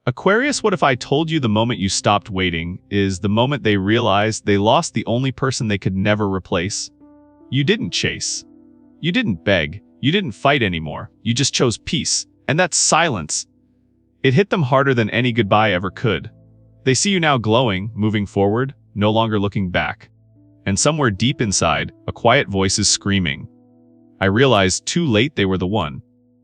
Aquarius, what if I told you the moment you stopped waiting is the moment they realized they lost the only person they could never replace? You didn't chase. You didn't beg. You didn't fight anymore. You just chose peace. And that's silence. It hit them harder than any goodbye ever could. They see you now glowing, moving forward, no longer looking back. And somewhere deep inside, a quiet voice is screaming. I realized too late they were the one.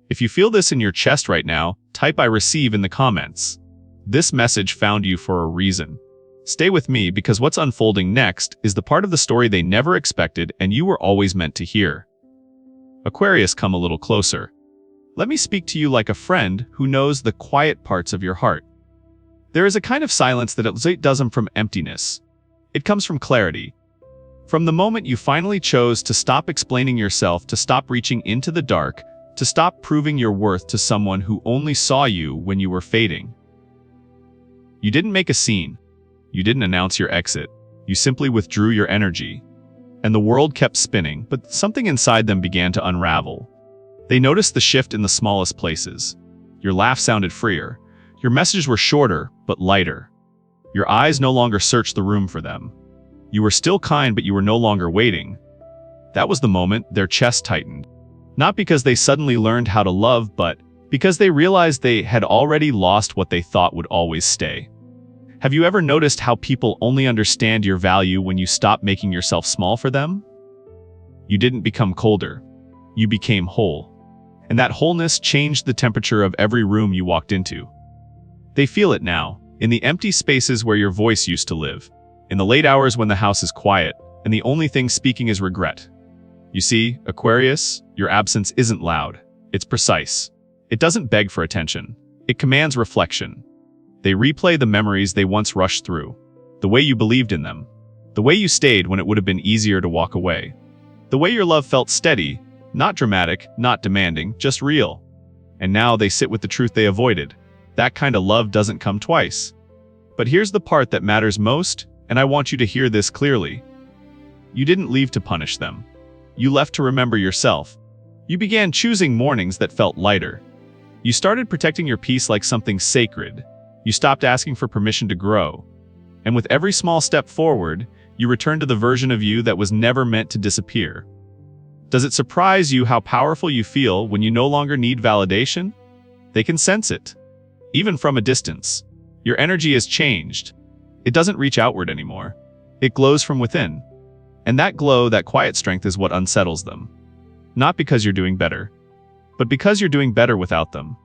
If you feel this in your chest right now, type I receive in the comments. This message found you for a reason. Stay with me because what's unfolding next is the part of the story they never expected and you were always meant to hear. Aquarius, come a little closer. Let me speak to you like a friend who knows the quiet parts of your heart. There is a kind of silence that doesn't from emptiness. It comes from clarity. From the moment you finally chose to stop explaining yourself, to stop reaching into the dark, to stop proving your worth to someone who only saw you when you were fading. You didn't make a scene. You didn't announce your exit. You simply withdrew your energy. And the world kept spinning, but something inside them began to unravel. They noticed the shift in the smallest places. Your laugh sounded freer. Your messages were shorter, but lighter. Your eyes no longer searched the room for them. You were still kind, but you were no longer waiting. That was the moment their chest tightened. Not because they suddenly learned how to love, but because they realized they had already lost what they thought would always stay. Have you ever noticed how people only understand your value when you stop making yourself small for them? You didn't become colder. You became whole. And that wholeness changed the temperature of every room you walked into. They feel it now, in the empty spaces where your voice used to live, in the late hours when the house is quiet, and the only thing speaking is regret. You see, Aquarius, your absence isn't loud. It's precise. It doesn't beg for attention. It commands reflection. They replay the memories they once rushed through, the way you believed in them, the way you stayed when it would have been easier to walk away, the way your love felt steady, not dramatic, not demanding, just real. And now they sit with the truth they avoided. That kind of love doesn't come twice. But here's the part that matters most, and I want you to hear this clearly. You didn't leave to punish them. You left to remember yourself. You began choosing mornings that felt lighter. You started protecting your peace like something sacred. You stopped asking for permission to grow. And with every small step forward, you returned to the version of you that was never meant to disappear. Does it surprise you how powerful you feel when you no longer need validation? They can sense it, even from a distance. Your energy has changed. It doesn't reach outward anymore. It glows from within. And that glow, that quiet strength is what unsettles them. Not because you're doing better, but because you're doing better without them.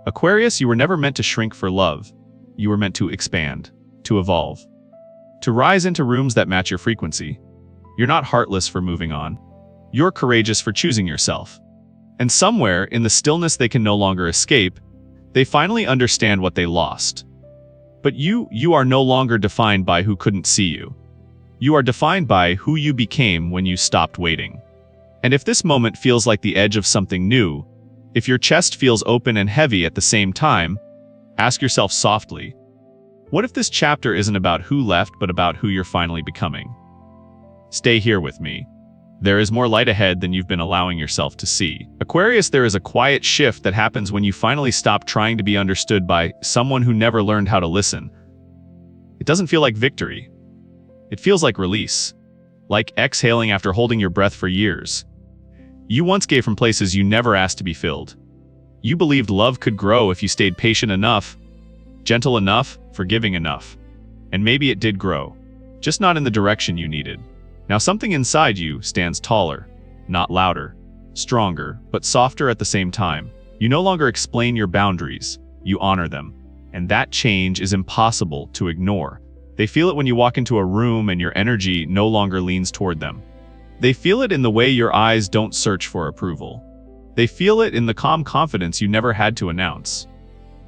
Aquarius, you were never meant to shrink for love. You were meant to expand, to evolve, to rise into rooms that match your frequency. You're not heartless for moving on. You're courageous for choosing yourself. And somewhere in the stillness they can no longer escape, they finally understand what they lost. But you are no longer defined by who couldn't see you. You are defined by who you became when you stopped waiting. And if this moment feels like the edge of something new, if your chest feels open and heavy at the same time, ask yourself softly, what if this chapter isn't about who left but about who you're finally becoming? Stay here with me. There is more light ahead than you've been allowing yourself to see. Aquarius, there is a quiet shift that happens when you finally stop trying to be understood by someone who never learned how to listen. It doesn't feel like victory. It feels like release. Like exhaling after holding your breath for years. You once gave from places you never asked to be filled. You believed love could grow if you stayed patient enough, gentle enough, forgiving enough. And maybe it did grow, just not in the direction you needed. Now something inside you stands taller, not louder, stronger, but softer at the same time. You no longer explain your boundaries, you honor them. And that change is impossible to ignore. They feel it when you walk into a room and your energy no longer leans toward them. They feel it in the way your eyes don't search for approval. They feel it in the calm confidence you never had to announce.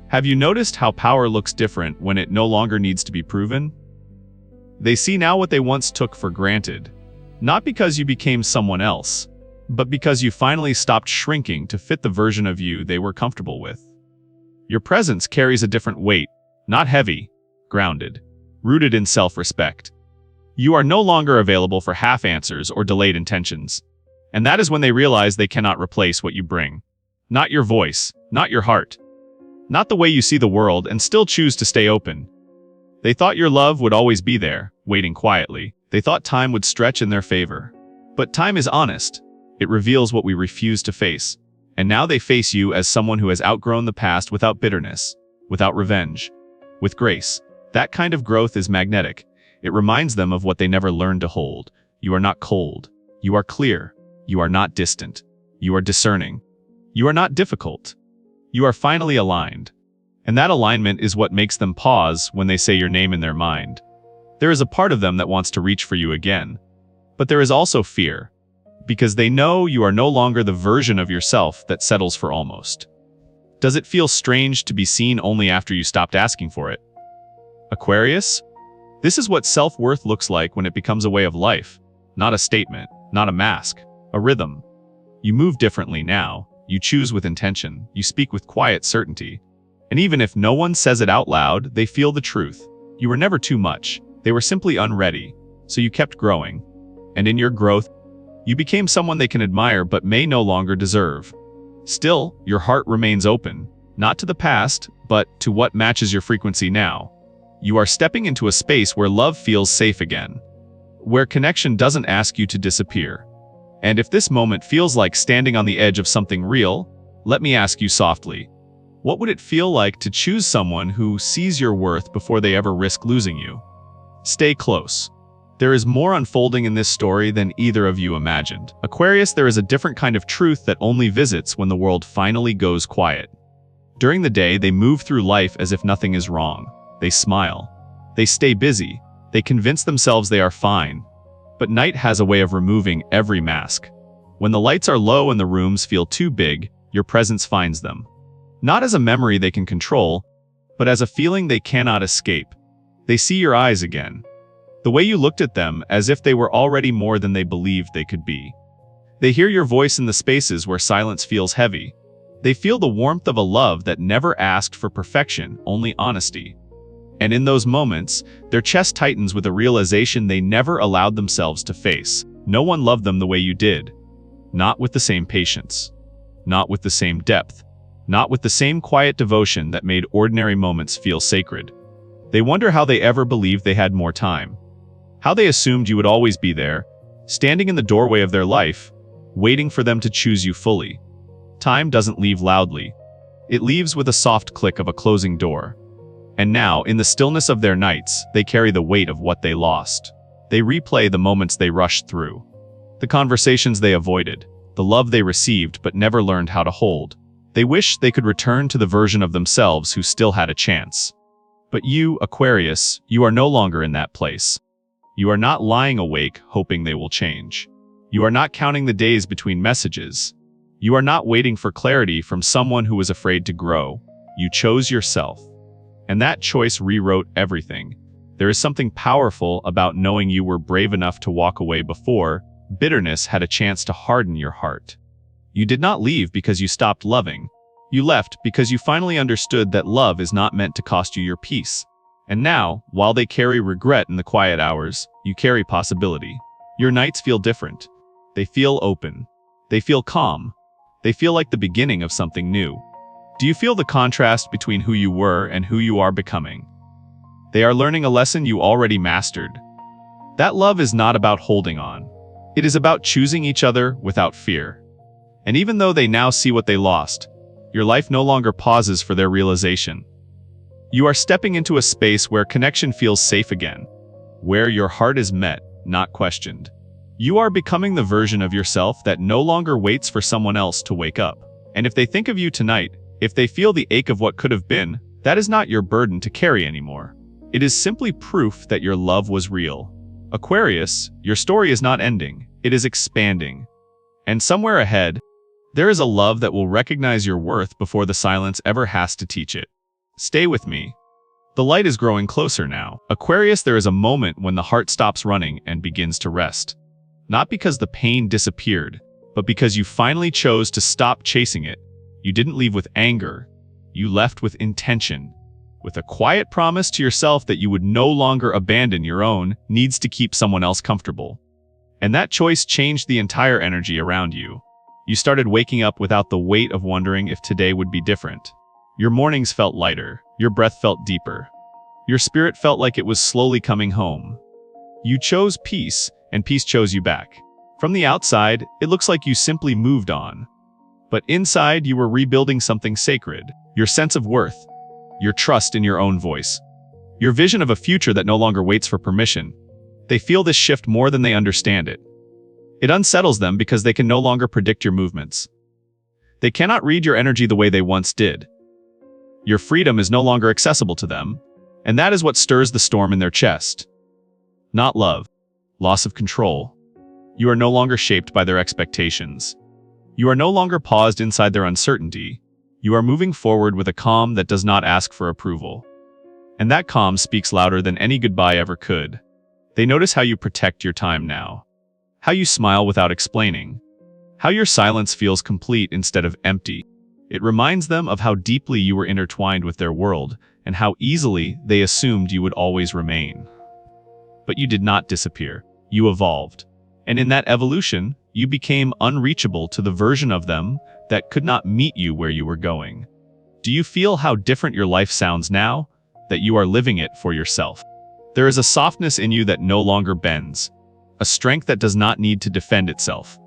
Have you noticed how power looks different when it no longer needs to be proven? They see now what they once took for granted, not because you became someone else, but because you finally stopped shrinking to fit the version of you they were comfortable with. Your presence carries a different weight, not heavy, grounded, rooted in self-respect. You are no longer available for half answers or delayed intentions. And that is when they realize they cannot replace what you bring. Not your voice, not your heart, not the way you see the world, and still choose to stay open. They thought your love would always be there, waiting quietly. They thought time would stretch in their favor. But time is honest. It reveals what we refuse to face. And now they face you as someone who has outgrown the past without bitterness, without revenge, with grace. That kind of growth is magnetic. It reminds them of what they never learned to hold. You are not cold. You are clear. You are not distant. You are discerning. You are not difficult. You are finally aligned. And that alignment is what makes them pause when they say your name in their mind. There is a part of them that wants to reach for you again. But there is also fear, because they know you are no longer the version of yourself that settles for almost. Does it feel strange to be seen only after you stopped asking for it? Aquarius? This is what self-worth looks like when it becomes a way of life, not a statement, not a mask, a rhythm. You move differently now, you choose with intention, you speak with quiet certainty. And even if no one says it out loud, they feel the truth. You were never too much, they were simply unready, so you kept growing. And in your growth, you became someone they can admire but may no longer deserve. Still, your heart remains open, not to the past, but to what matches your frequency now. You are stepping into a space where love feels safe again, where connection doesn't ask you to disappear. And if this moment feels like standing on the edge of something real, let me ask you softly, what would it feel like to choose someone who sees your worth before they ever risk losing you? Stay close. There is more unfolding in this story than either of you imagined. Aquarius, there is a different kind of truth that only visits when the world finally goes quiet. During the day, they move through life as if nothing is wrong. They smile. They stay busy. They convince themselves they are fine. But night has a way of removing every mask. When the lights are low and the rooms feel too big, your presence finds them. Not as a memory they can control, but as a feeling they cannot escape. They see your eyes again. The way you looked at them, as if they were already more than they believed they could be. They hear your voice in the spaces where silence feels heavy. They feel the warmth of a love that never asked for perfection, only honesty. And in those moments, their chest tightens with a realization they never allowed themselves to face. No one loved them the way you did. Not with the same patience. Not with the same depth. Not with the same quiet devotion that made ordinary moments feel sacred. They wonder how they ever believed they had more time. How they assumed you would always be there, standing in the doorway of their life, waiting for them to choose you fully. Time doesn't leave loudly. It leaves with a soft click of a closing door. And now, in the stillness of their nights, they carry the weight of what they lost. They replay the moments they rushed through, the conversations they avoided, the love they received but never learned how to hold. They wish they could return to the version of themselves who still had a chance. But you, Aquarius, you are no longer in that place. You are not lying awake hoping they will change. You are not counting the days between messages. You are not waiting for clarity from someone who was afraid to grow. You chose yourself. And that choice rewrote everything. There is something powerful about knowing you were brave enough to walk away before bitterness had a chance to harden your heart. You did not leave because you stopped loving. You left because you finally understood that love is not meant to cost you your peace. And now, while they carry regret in the quiet hours, you carry possibility. Your nights feel different. They feel open. They feel calm. They feel like the beginning of something new. Do you feel the contrast between who you were and who you are becoming? They are learning a lesson you already mastered. That love is not about holding on. It is about choosing each other without fear. And even though they now see what they lost, your life no longer pauses for their realization. You are stepping into a space where connection feels safe again, where your heart is met, not questioned. You are becoming the version of yourself that no longer waits for someone else to wake up. And if they think of you tonight, if they feel the ache of what could have been, that is not your burden to carry anymore. It is simply proof that your love was real. Aquarius, your story is not ending, it is expanding. And somewhere ahead, there is a love that will recognize your worth before the silence ever has to teach it. Stay with me. The light is growing closer now. Aquarius, there is a moment when the heart stops running and begins to rest. Not because the pain disappeared, but because you finally chose to stop chasing it. You didn't leave with anger. You left with intention, with a quiet promise to yourself that you would no longer abandon your own needs to keep someone else comfortable. And that choice changed the entire energy around you. You started waking up without the weight of wondering if today would be different. Your mornings felt lighter, your breath felt deeper. Your spirit felt like it was slowly coming home. You chose peace, and peace chose you back. From the outside, it looks like you simply moved on. But inside, you were rebuilding something sacred, your sense of worth, your trust in your own voice, your vision of a future that no longer waits for permission. They feel this shift more than they understand it. It unsettles them because they can no longer predict your movements. They cannot read your energy the way they once did. Your freedom is no longer accessible to them, and that is what stirs the storm in their chest. Not love, loss of control. You are no longer shaped by their expectations. You are no longer paused inside their uncertainty. You are moving forward with a calm that does not ask for approval. And that calm speaks louder than any goodbye ever could. They notice how you protect your time now. How you smile without explaining. How your silence feels complete instead of empty. It reminds them of how deeply you were intertwined with their world and how easily they assumed you would always remain. But you did not disappear. You evolved. And in that evolution, you became unreachable to the version of them that could not meet you where you were going. Do you feel how different your life sounds now, that you are living it for yourself? There is a softness in you that no longer bends, a strength that does not need to defend itself.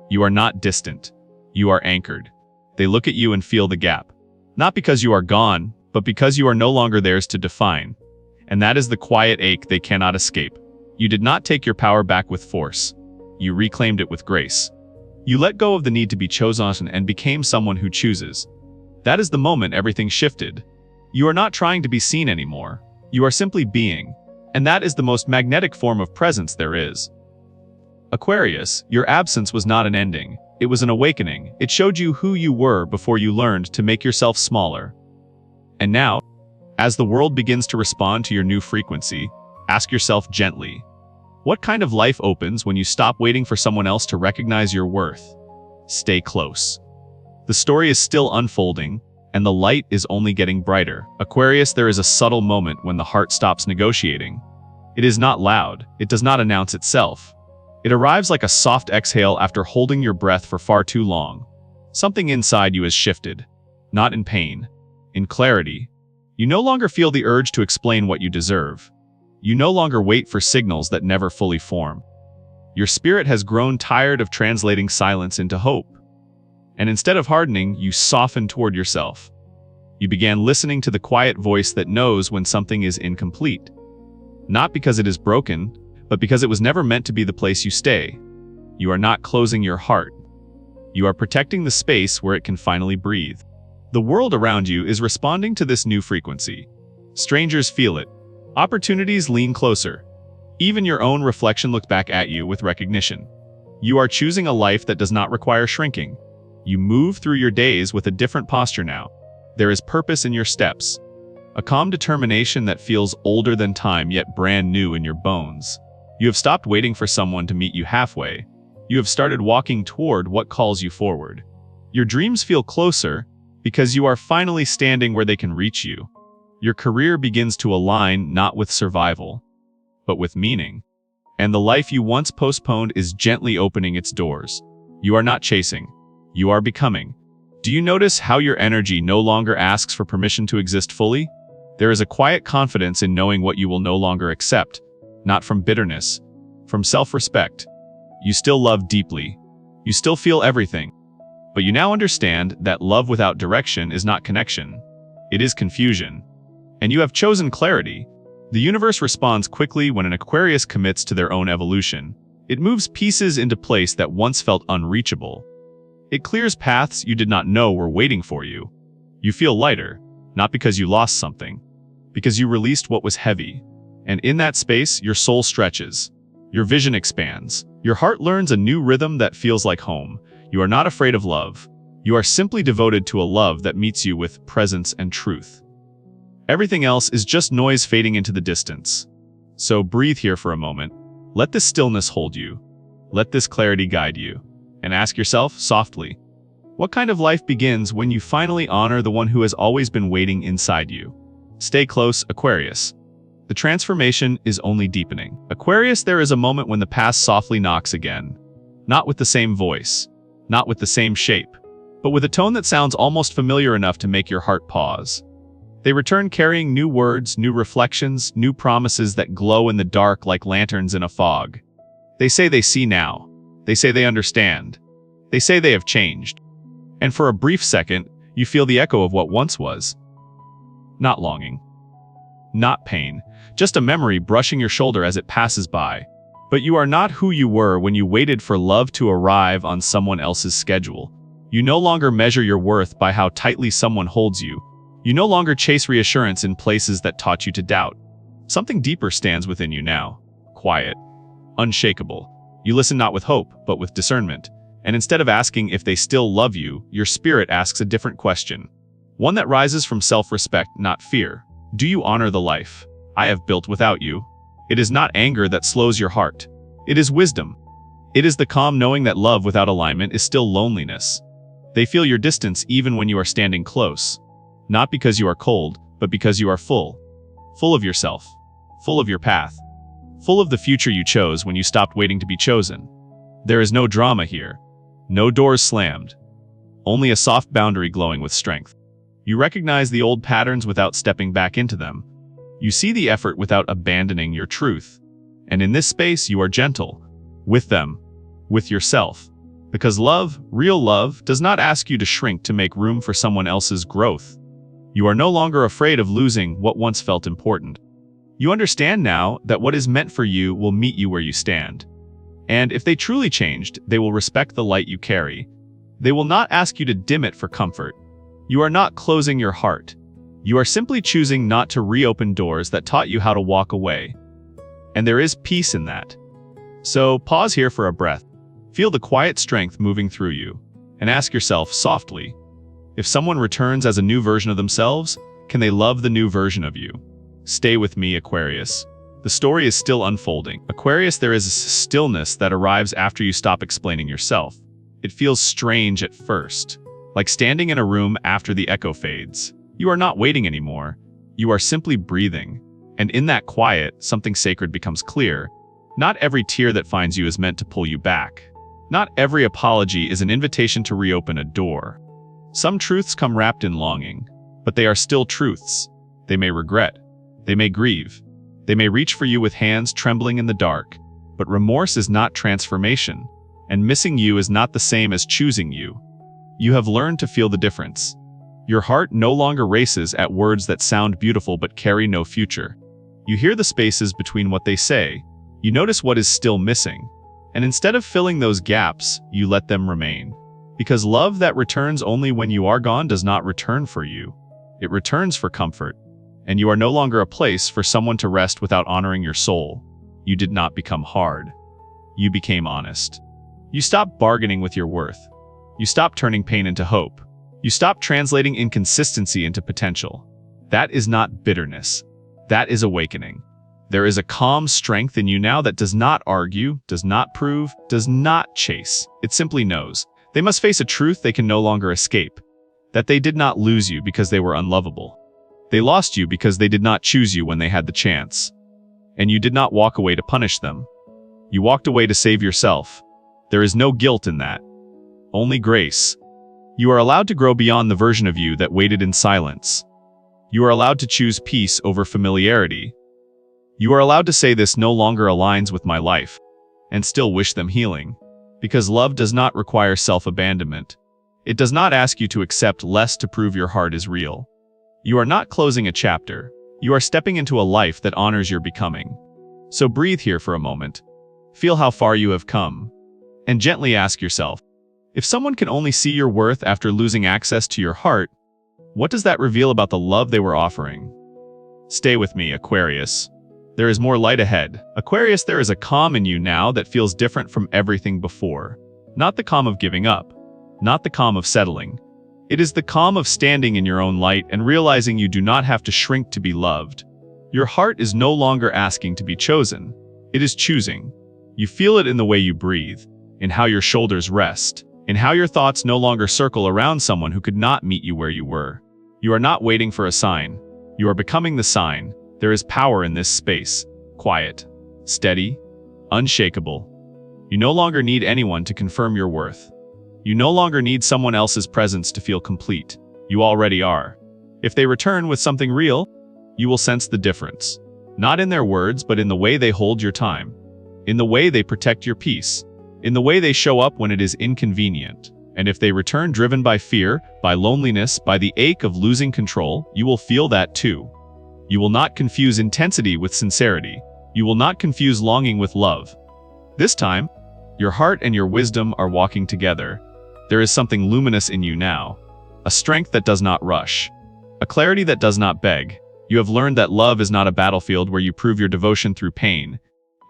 You are not distant. You are anchored. They look at you and feel the gap. Not because you are gone, but because you are no longer theirs to define. And that is the quiet ache they cannot escape. You did not take your power back with force. You reclaimed it with grace. You let go of the need to be chosen and became someone who chooses. That is the moment everything shifted. You are not trying to be seen anymore. You are simply being. And that is the most magnetic form of presence there is. Aquarius, your absence was not an ending. It was an awakening. It showed you who you were before you learned to make yourself smaller. And now, as the world begins to respond to your new frequency, ask yourself gently, what kind of life opens when you stop waiting for someone else to recognize your worth? Stay close. The story is still unfolding, and the light is only getting brighter. Aquarius, there is a subtle moment when the heart stops negotiating. It is not loud. It does not announce itself. It arrives like a soft exhale after holding your breath for far too long. Something inside you has shifted. Not in pain. In clarity. You no longer feel the urge to explain what you deserve. You no longer wait for signals that never fully form. Your spirit has grown tired of translating silence into hope. And instead of hardening, you soften toward yourself. You began listening to the quiet voice that knows when something is incomplete. Not because it is broken, but because it was never meant to be the place you stay. You are not closing your heart. You are protecting the space where it can finally breathe. The world around you is responding to this new frequency. Strangers feel it. Opportunities lean closer. Even your own reflection looks back at you with recognition. You are choosing a life that does not require shrinking. You move through your days with a different posture now. There is purpose in your steps. A calm determination that feels older than time yet brand new in your bones. You have stopped waiting for someone to meet you halfway. You have started walking toward what calls you forward. Your dreams feel closer because you are finally standing where they can reach you. Your career begins to align not with survival, but with meaning. And the life you once postponed is gently opening its doors. You are not chasing. You are becoming. Do you notice how your energy no longer asks for permission to exist fully? There is a quiet confidence in knowing what you will no longer accept, not from bitterness, from self-respect. You still love deeply. You still feel everything. But you now understand that love without direction is not connection. It is confusion. And you have chosen clarity. The universe responds quickly when an Aquarius commits to their own evolution. It moves pieces into place that once felt unreachable. It clears paths you did not know were waiting for you. You feel lighter, not because you lost something, because you released what was heavy. And in that space, your soul stretches. Your vision expands. Your heart learns a new rhythm that feels like home. You are not afraid of love. You are simply devoted to a love that meets you with presence and truth. Everything else is just noise fading into the distance. So breathe here for a moment. Let this stillness hold you. Let this clarity guide you. And ask yourself, softly, what kind of life begins when you finally honor the one who has always been waiting inside you? Stay close, Aquarius. The transformation is only deepening. Aquarius, there is a moment when the past softly knocks again. Not with the same voice. Not with the same shape. but with a tone that sounds almost familiar enough to make your heart pause. They return carrying new words, new reflections, new promises that glow in the dark like lanterns in a fog. They say they see now. They say they understand. They say they have changed. And for a brief second, you feel the echo of what once was. Not longing. Not pain. Just a memory brushing your shoulder as it passes by. But you are not who you were when you waited for love to arrive on someone else's schedule. You no longer measure your worth by how tightly someone holds you. You no longer chase reassurance in places that taught you to doubt. Something deeper stands within you now. Quiet. Unshakable. You listen not with hope, but with discernment. And instead of asking if they still love you, your spirit asks a different question. One that rises from self-respect, not fear. Do you honor the life I have built without you? It is not anger that slows your heart. It is wisdom. It is the calm knowing that love without alignment is still loneliness. They feel your distance even when you are standing close. Not because you are cold, but because you are full. Full of yourself. Full of your path. Full of the future you chose when you stopped waiting to be chosen. There is no drama here. No doors slammed. Only a soft boundary glowing with strength. You recognize the old patterns without stepping back into them. You see the effort without abandoning your truth. And in this space, you are gentle. With them. With yourself. Because love, real love, does not ask you to shrink to make room for someone else's growth. You are no longer afraid of losing what once felt important. You understand now that what is meant for you will meet you where you stand. And if they truly changed, they will respect the light you carry. They will not ask you to dim it for comfort. You are not closing your heart. You are simply choosing not to reopen doors that taught you how to walk away. And there is peace in that. So pause here for a breath. Feel the quiet strength moving through you. And ask yourself softly, if someone returns as a new version of themselves, can they love the new version of you? Stay with me, Aquarius. The story is still unfolding. Aquarius, there is a stillness that arrives after you stop explaining yourself. It feels strange at first, like standing in a room after the echo fades. You are not waiting anymore. You are simply breathing. And in that quiet, something sacred becomes clear. Not every tear that finds you is meant to pull you back. Not every apology is an invitation to reopen a door. Some truths come wrapped in longing, but they are still truths. They may regret. They may grieve. They may reach for you with hands trembling in the dark. But remorse is not transformation, and missing you is not the same as choosing you. You have learned to feel the difference. Your heart no longer races at words that sound beautiful but carry no future. You hear the spaces between what they say. You notice what is still missing. And instead of filling those gaps, you let them remain. Because love that returns only when you are gone does not return for you. It returns for comfort. And you are no longer a place for someone to rest without honoring your soul. You did not become hard. You became honest. You stopped bargaining with your worth. You stopped turning pain into hope. You stopped translating inconsistency into potential. That is not bitterness. That is awakening. There is a calm strength in you now that does not argue, does not prove, does not chase. It simply knows. They must face a truth they can no longer escape. That they did not lose you because they were unlovable. They lost you because they did not choose you when they had the chance. And you did not walk away to punish them. You walked away to save yourself. There is no guilt in that. Only grace. You are allowed to grow beyond the version of you that waited in silence. You are allowed to choose peace over familiarity. You are allowed to say this no longer aligns with my life, and still wish them healing. Because love does not require self-abandonment. It does not ask you to accept less to prove your heart is real. You are not closing a chapter. You are stepping into a life that honors your becoming. So breathe here for a moment. Feel how far you have come. And gently ask yourself, if someone can only see your worth after losing access to your heart, what does that reveal about the love they were offering? Stay with me, Aquarius. There is more light ahead. Aquarius, there is a calm in you now that feels different from everything before. Not the calm of giving up. Not the calm of settling. It is the calm of standing in your own light and realizing you do not have to shrink to be loved. Your heart is no longer asking to be chosen. It is choosing. You feel it in the way you breathe, in how your shoulders rest, in how your thoughts no longer circle around someone who could not meet you where you were. You are not waiting for a sign. You are becoming the sign. There is power in this space. Quiet, steady, unshakable. You no longer need anyone to confirm your worth. You no longer need someone else's presence to feel complete. You already are. If they return with something real, you will sense the difference. Not in their words, but in the way they hold your time. In the way they protect your peace. In the way they show up when it is inconvenient. And if they return driven by fear, by loneliness, by the ache of losing control, you will feel that too. You will not confuse intensity with sincerity. You will not confuse longing with love. This time, your heart and your wisdom are walking together. There is something luminous in you now. A strength that does not rush. A clarity that does not beg. You have learned that love is not a battlefield where you prove your devotion through pain.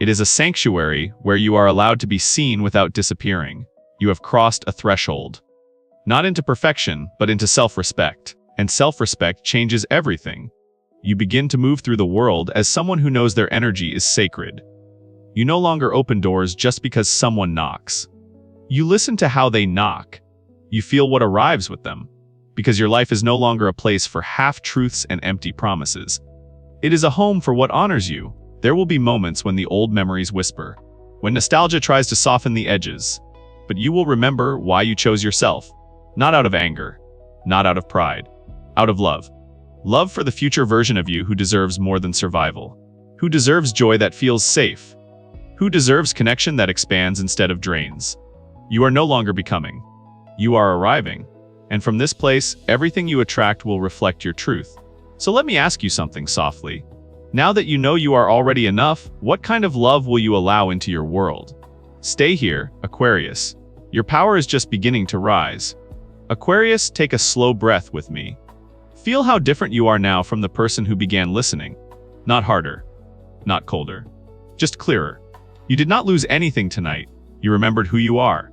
It is a sanctuary where you are allowed to be seen without disappearing. You have crossed a threshold. Not into perfection, but into self-respect. And self-respect changes everything. You begin to move through the world as someone who knows their energy is sacred. You no longer open doors just because someone knocks. You listen to how they knock. You feel what arrives with them. Because your life is no longer a place for half-truths and empty promises. It is a home for what honors you. There will be moments when the old memories whisper, when nostalgia tries to soften the edges. But you will remember why you chose yourself. Not out of anger, not out of pride, out of love. Love for the future version of you who deserves more than survival. Who deserves joy that feels safe. Who deserves connection that expands instead of drains. You are no longer becoming. You are arriving. And from this place, everything you attract will reflect your truth. So let me ask you something softly. Now that you know you are already enough, what kind of love will you allow into your world? Stay here, Aquarius. Your power is just beginning to rise. Aquarius, take a slow breath with me. Feel how different you are now from the person who began listening. Not harder, not colder, just clearer. You did not lose anything tonight. You remembered who you are.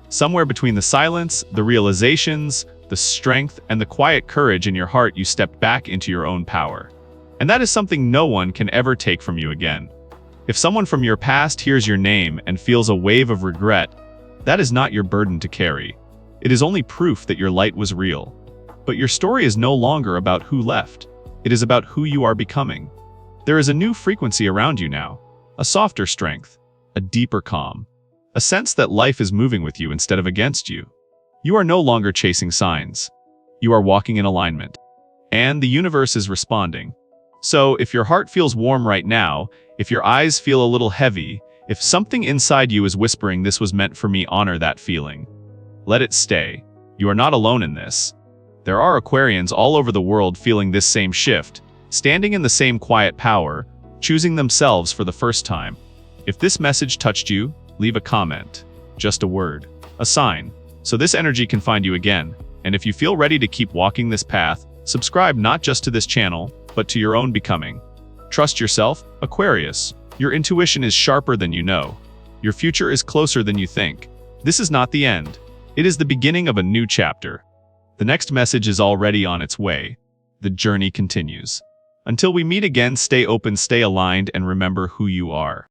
Somewhere between the silence, the realizations, the strength, and the quiet courage in your heart, you stepped back into your own power. And that is something no one can ever take from you again. If someone from your past hears your name and feels a wave of regret, that is not your burden to carry. It is only proof that your light was real. But your story is no longer about who left. It is about who you are becoming. There is a new frequency around you now. A softer strength. A deeper calm. A sense that life is moving with you instead of against you. You are no longer chasing signs. You are walking in alignment. And the universe is responding. So, if your heart feels warm right now, if your eyes feel a little heavy, if something inside you is whispering this was meant for me, honor that feeling. Let it stay. You are not alone in this. There are Aquarians all over the world feeling this same shift, standing in the same quiet power, choosing themselves for the first time. If this message touched you, leave a comment. Just a word. A sign. So this energy can find you again. And if you feel ready to keep walking this path, subscribe not just to this channel, but to your own becoming. Trust yourself, Aquarius. Your intuition is sharper than you know. Your future is closer than you think. This is not the end. It is the beginning of a new chapter. The next message is already on its way. The journey continues. Until we meet again, stay open, stay aligned, and remember who you are.